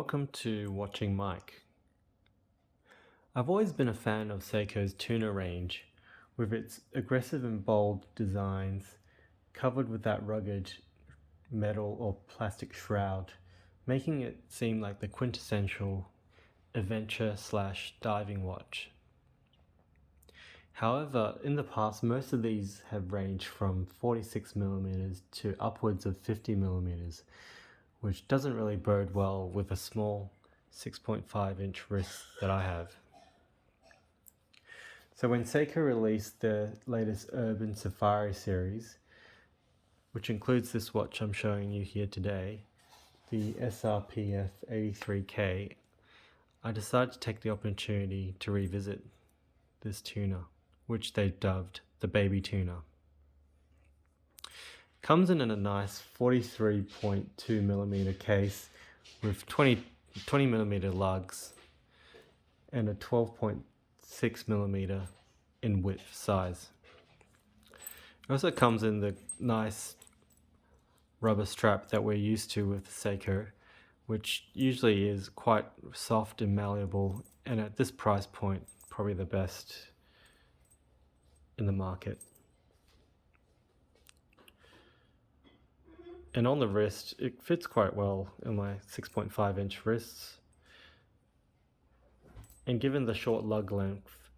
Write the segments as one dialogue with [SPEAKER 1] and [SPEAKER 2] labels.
[SPEAKER 1] Welcome to Watching Mike. I've always been a fan of Seiko's Tuna range, with its aggressive and bold designs, covered with that rugged metal or plastic shroud, making it seem like the quintessential adventure/diving watch. However, in the past, most of these have ranged from 46mm to upwards of 50mm, which doesn't really bode well with a small 6.5-inch wrist that I have. So when Seiko released their latest Urban Safari series, which includes this watch I'm showing you here today, the SRPF83K, I decided to take the opportunity to revisit this Tuna, which they've dubbed the Baby Tuna. Comes in a nice 43.2mm case with 20mm lugs and a 12.6mm in width size. It also comes in the nice rubber strap that we're used to with Seiko, which usually is quite soft and malleable, and at this price point probably the best in the market. And on the wrist, it fits quite well in my 6.5-inch wrists. And given the short lug length,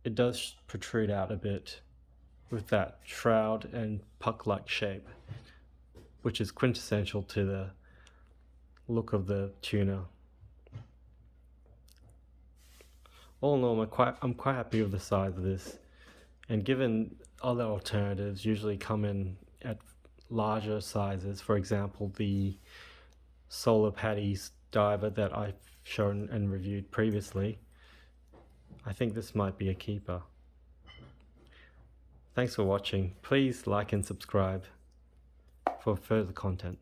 [SPEAKER 1] it does protrude out a bit with that shroud and puck-like shape, which is quintessential to the look of the Tuna. All in all, I'm quite happy with the size of this, and given other alternatives usually come in at larger sizes, for example the Solar Patties diver that I've shown and reviewed previously, I think this might be a keeper. Thanks for watching. Please like and subscribe for further content.